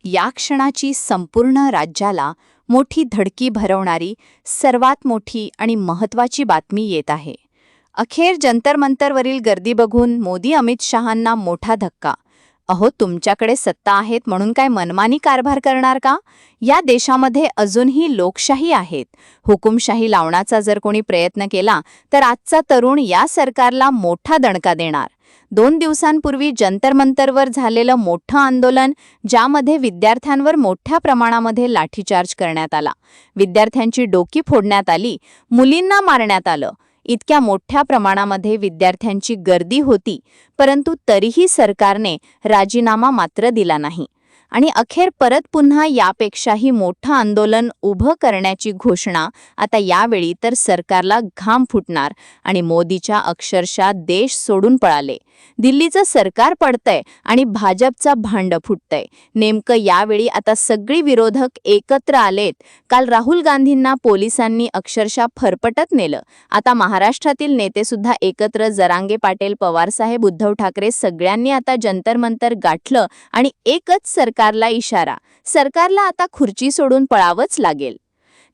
या क्षणाची संपूर्ण राज्याला मोठी धडकी भरवणारी सर्वात मोठी आणि महत्त्वाची बातमी येत आहे. अखेर जंतर मंतरवरील गर्दी बघून मोदी अमित शहांना मोठा धक्का. अहो, तुमच्याकडे सत्ता आहेत म्हणून काय मनमानी कारभार करणार का? या देशामध्ये अजूनही लोकशाही आहेत. हुकुमशाही लावण्याचा जर कोणी प्रयत्न केला तर आजचा तरुण या सरकारला मोठा दणका देणार. 2 दिवसांपूर्वी जंतर मंतरवर झालेलं मोठं आंदोलन, ज्यामध्ये विद्यार्थ्यांवर मोठ्या प्रमाणामध्ये लाठीचार्ज करण्यात आला, विद्यार्थ्यांची डोकी फोडण्यात आली, मुलींना मारण्यात आलं. इतक्या मोठ्या प्रमाणामध्ये विद्यार्थ्यांची गर्दी होती, परंतु तरीही सरकारने राजीनामा मात्र दिला नाही आणि अखेर परत पुन्हा यापेक्षाही मोठं आंदोलन उभं करण्याची घोषणा आता यावेळी तर सरकारला घाम फुटणार आणि मोदीच्या अक्षरशः देश सोडून पळाले. दिल्लीचं सरकार पडतंय आणि भाजपचा भांड फुटतंय. नेमकं यावेळी आता सगळी विरोधक एकत्र आलेत. काल राहुल गांधींना पोलिसांनी अक्षरशः फरफटत नेलं. आता महाराष्ट्रातील नेते सुद्धा एकत्र, जरांगे पाटील, पवारसाहेब, उद्धव ठाकरे सगळ्यांनी आता जंतर मंतर गाठलं आणि एकच सरकारला इशारा, सरकारला आता खुर्ची सोडून पळावंच लागेल.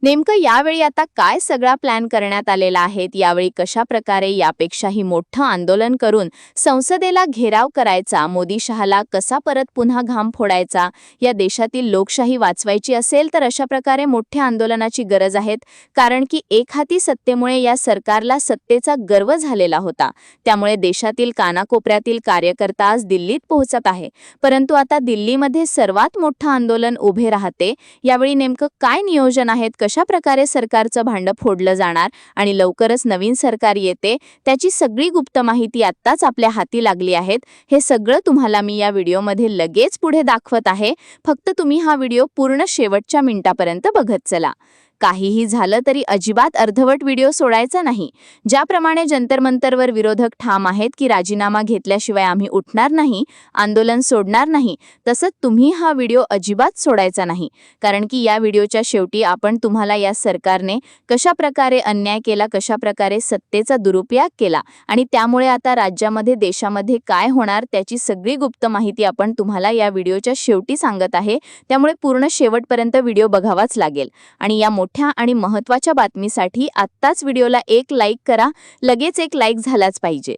नेमकं यावेळी आता काय सगळा प्लॅन करण्यात आलेला आहे? यावेळी कशा प्रकारे यापेक्षाही मोठं आंदोलन करून संसदेला घेराव करायचा, मोदी शहाला कसा परत पुन्हा घाम फोडायचा, या देशातील लोकशाही वाचवायची असेल तर अशा प्रकारे मोठ्या आंदोलनाची गरज आहे. कारण की एकहाती सत्तेमुळे या सरकारला सत्तेचा गर्व झालेला होता. त्यामुळे देशातील कानाकोपऱ्यातील कार्यकर्ता आज दिल्लीत पोहोचत आहे. परंतु आता दिल्लीमध्ये सर्वात मोठं आंदोलन उभे राहते. यावेळी नेमकं काय नियोजन आहे, कशा प्रकारे सरकारचं भांड फोडलं जाणार आणि लवकरच नवीन सरकार येते, त्याची सगळी गुप्त माहिती आत्ताच आपल्या हाती लागली आहे. हे सगळं तुम्हाला मी या व्हिडिओमध्ये लगेच पुढे दाखवत आहे. फक्त तुम्ही हा व्हिडिओ पूर्ण शेवटच्या मिनिटापर्यंत बघत चला. काहीही झालं तरी अजिबात अर्धवट व्हिडिओ सोडायचा नाही. ज्याप्रमाणे जंतर मंतरवर विरोधक ठाम आहेत की राजीनामा घेतल्याशिवाय आम्ही उठणार नाही, आंदोलन सोडणार नाही, तसंच तुम्ही हा व्हिडिओ अजिबात सोडायचा नाही. कारण की या व्हिडिओच्या शेवटी आपण तुम्हाला या सरकारने कशा प्रकारे अन्याय केला, कशा प्रकारे सत्तेचा दुरुपयोग केला आणि त्यामुळे आता राज्यामध्ये, देशामध्ये काय होणार त्याची सगळी गुप्त माहिती आपण तुम्हाला या व्हिडिओच्या शेवटी सांगत आहे. त्यामुळे पूर्ण शेवटपर्यंत व्हिडिओ बघावाच लागेल. आणि या मोठ्या आणि महत्त्वाच्या बातमीसाठी आत्ताच व्हिडिओला एक लाईक करा. लगेच एक लाईक झालाच पाहिजे.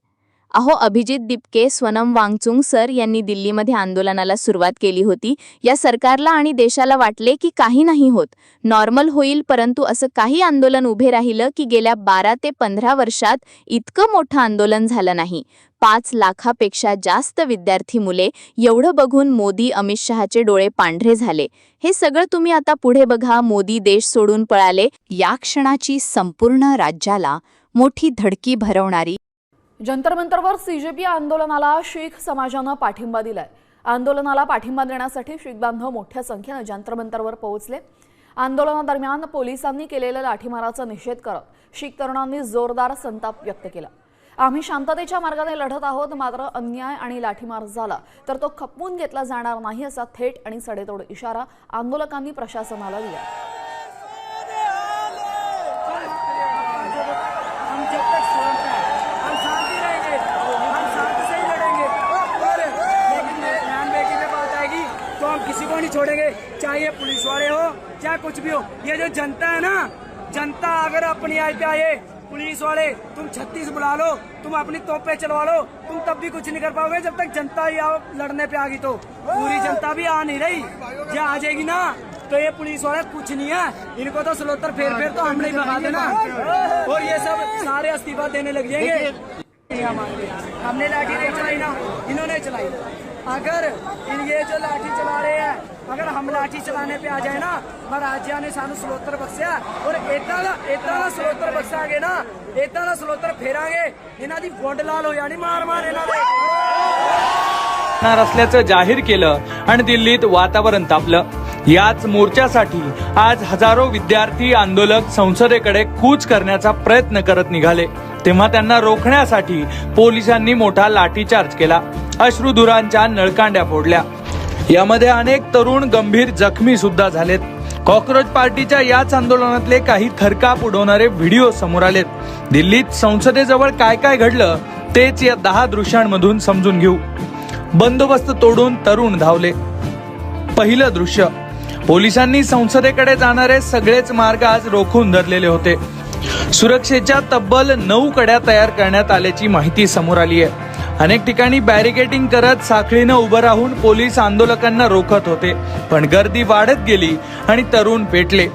अहो, अभिजित दिपके, सोनम वांगचुक सर यांनी दिल्लीमध्ये आंदोलनाला सुरुवात केली होती. या सरकारला आणि देशाला वाटले की काही नाही होत, नॉर्मल होईल. परंतु असं काही आंदोलन उभे राहिलं की गेल्या 12 ते 15 वर्षात इतकं मोठं आंदोलन झालं नाही. 5 लाखापेक्षा जास्त विद्यार्थी मुले, एवढं बघून मोदी अमित शहाचे डोळे पांढरे झाले. हे सगळं तुम्ही आता पुढे बघा. मोदी देश सोडून पळाले. या क्षणाची संपूर्ण राज्याला मोठी धडकी भरवणारी. जंतर मंतरवर सीजेपी आंदोलनाला शीख समाजानं पाठिंबा दिलाय. आंदोलनाला पाठिंबा देण्यासाठी शीख बांधव मोठ्या संख्येनं जंतर मंतरवर पोहोचले. आंदोलनादरम्यान पोलिसांनी केलेल्या लाठीमाराचा निषेध करत शीख तरुणांनी जोरदार संताप व्यक्त केला. आम्ही शांततेच्या मार्गाने लढत आहोत, मात्र अन्याय आणि लाठीमार झाला तर तो खपवून घेतला जाणार नाही, असा थेट आणि सडेतोड इशारा आंदोलकांनी प्रशासनाला दिला. किसी को नहीं छोड़ेंगे, चाहे ये पुलिस वाले हो चाहे कुछ भी हो. ये जो जनता है ना, जनता अगर अपनी आय पे आए, पुलिस वाले तुम 36 बुला लो, तुम अपनी तोपें चलवा लो, तुम तब भी कुछ नहीं कर पाओगे. जब तक जनता लड़ने पे आ गई तो पूरी जनता भी आ नहीं रही. जब आ जाएगी ना तो ये पुलिस वाले कुछ नहीं है, इनको तो स्लोतर फेर तो हम नहीं भगा देना और ये सब सारे इस्तीफा देने लग जाएंगे. हमने लाठी नहीं चलाई ना, इन्होंने चलाई. अगर ये जो लाठी चला रहे हैं, अगर हम लाठी चलाने पे आ जाए ना, महाराजा ने सानू स्लोतर बख्शिया और इतना स्लोतर बख्शांगे ना, इतना स्लोतर फेरांगे, इन्हां दी गोंड लाल हो जानी. मार मार इन्हां दे असल्याचं जाहीर केलं आणि दिल्लीत वातावरण तापलं. याच मोर्चासाठी आज हजारो विद्यार्थी आंदोलक संसदेकडे कूच करण्याचा प्रयत्न करत निघाले. तेव्हा त्यांना रोखण्यासाठी पोलिसांनी मोठा लाठीचार्ज केला. अश्रुधुरांच्या नळकांड्या फोडल्या. यामध्ये अनेक तरुण गंभीर जखमी सुद्धा झालेत. कॉकरोच पार्टीच्या याच आंदोलनातले काही थरकाप उडवणारे व्हिडिओ समोर आलेत. दिल्लीत संसदेजवळ काय काय घडलं तेच या 10 दृश्यांमधून समजून घेऊ. बंदोबस्त तोडून तरुण धावले. पहिलं दृश्य. पोलिसांनी संसदेकडे जाणारे सगळेच मार्ग आज रोखून धरलेले होते. सुरक्षेच्या तब्बल 9 कड्या तयार करण्यात आल्याची माहिती समोर आली आहे. अनेक ठिकाणी बॅरिकेडिंग करत साखळीनं उभं राहून पोलीस आंदोलकांना रोखत होते, पण गर्दी वाढत गेली आणि तरुण पेटले.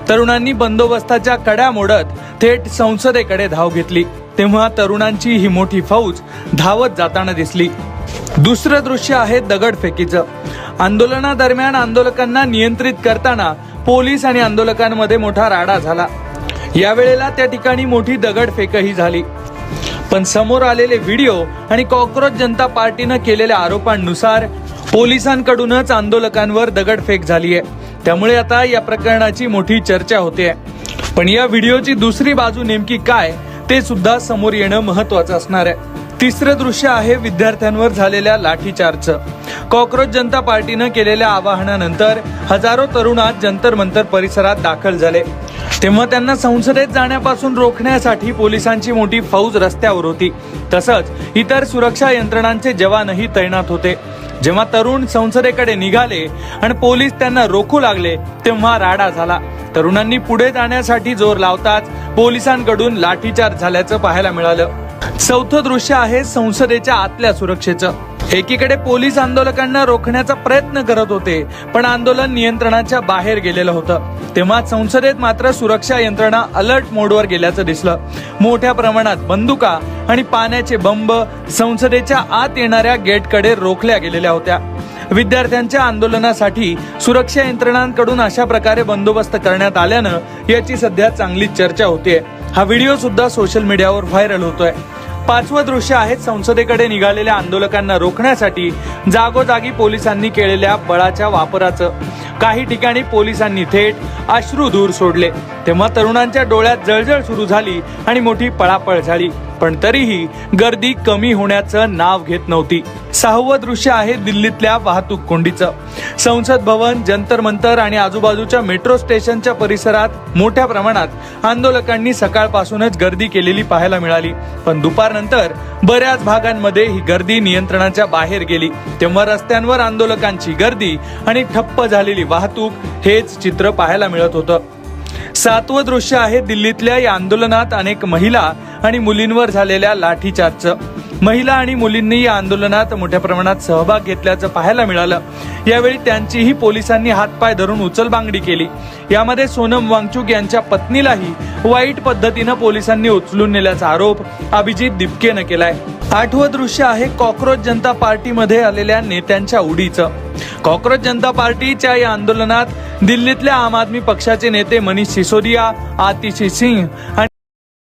तरुणांनी बंदोबस्ताच्या कड्या मोडत थेट संसदेकडे धाव घेतली. तेव्हा तरुणांची ही मोठी फौज धावत जाताना दिसली. दुसरं दृश्य आहे दगडफेकीचं. आंदोलनादरम्यान आंदोलकांना नियंत्रित करताना पोलीस आणि आंदोलकांमध्ये मोठा राडा झाला. यावेळेला त्या ठिकाणी मोठी दगडफेकही झाली. पण समोर आलेले व्हिडिओ आणि कॉक्रोच जनता पार्टीनं केलेल्या आरोपांनुसार पोलिसांकडूनच आंदोलकांवर दगडफेक झाली आहे. त्यामुळे आता या प्रकरणाची मोठी चर्चा होते. पण या व्हिडिओची दुसरी बाजू नेमकी काय ते सुद्धा समोर येणं महत्वाचं असणार आहे. तिसरं दृश्य आहे विद्यार्थ्यांवर झालेल्या लाठीचार्जचं. कॉक्रोच जनता पार्टीनं केलेल्या आवाहनानंतर हजारो तरुण आज जंतर मंतर परिसरात दाखल झाले. तेव्हा त्यांना संसदेत जाण्यापासून रोखण्यासाठी पोलिसांची मोठी फौज रस्त्यावर होती. तसंच इतर सुरक्षा यंत्रणांचे जवानही तैनात होते. जेव्हा तरुण संसदेकडे निघाले आणि पोलीस त्यांना रोखू लागले तेव्हा राडा झाला. तरुणांनी पुढे जाण्यासाठी जोर लावताच पोलिसांकडून लाठीचार्ज झाल्याचं पाहायला मिळालं. चौथं दृश्य आहे संसदेच्या आतल्या सुरक्षेचं. एकीकडे पोलीस आंदोलकांना रोखण्याचा प्रयत्न करत होते, पण आंदोलन नियंत्रणाच्या बाहेर गेलेलं होतं. तेव्हा संसदेत मात्र सुरक्षा यंत्रणा अलर्ट मोडवर गेल्याचं दिसलं. मोठ्या प्रमाणात बंदुका आणि पाण्याचे बंब संसदेच्या आत येणाऱ्या गेटकडे रोखल्या गेलेल्या होत्या. विद्यार्थ्यांच्या आंदोलनासाठी सुरक्षा यंत्रणांकडून अशा प्रकारे बंदोबस्त करण्यात आल्यानं याची सध्या चांगलीच चर्चा होतीये. हा व्हिडिओ सुद्धा सोशल मीडियावर व्हायरल होतोय. पाचवं दृश्य आहे संसदेकडे निघालेल्या आंदोलकांना रोखण्यासाठी जागोजागी पोलिसांनी केलेल्या बळाच्या वापराचं. काही ठिकाणी पोलिसांनी थेट अश्रूधूर सोडले. तेव्हा तरुणांच्या डोळ्यात जळजळ सुरू झाली आणि मोठी पळापळ झाली. पण तरीही गर्दी कमी होण्याचं नाव घेत नव्हती. सहावं दृश्य आहे दिल्लीतल्या वाहतूक कोंडीचं. संसद भवन, जंतर मंतर आणि आजूबाजूच्या मेट्रो स्टेशनच्या परिसरात मोठ्या प्रमाणात आंदोलकांनी सकाळपासूनच गर्दी केलेली पाहायला मिळाली. पण दुपारनंतर बऱ्याच भागांमध्ये ही गर्दी नियंत्रणाच्या बाहेर गेली. तेव्हा रस्त्यांवर आंदोलकांची गर्दी आणि ठप्प झालेली वाहतूक हेच चित्र पाहायला मिळत होतं. सातवं दृश्य आहे दिल्लीतल्या या आंदोलनात अनेक महिला आणि मुलींवर झालेल्या लाठीचार्जचं. महिला आणि मुलींनी या आंदोलनात मोठ्या प्रमाणात सहभाग घेतल्याचं पाहायला मिळालं. यावेळी त्यांचीही पोलिसांनी हातपाय धरून उचलबांगडी केली. यामध्ये सोनम वांगचुक यांच्या पत्नीलाही वाईट पद्धतीनं पोलिसांनी उचलून नेल्याचा आरोप अभिजित दिपकेनं केलाय. आठवं दृश्य आहे कॉक्रोच जनता पार्टीमध्ये आलेल्या नेत्यांच्या उडीचं. कॉक्रोच जनता पार्टीच्या या आंदोलनात दिल्लीतल्या आम आदमी पक्षाचे नेते मनीष सिसोदिया, आतिशी सिंह आणि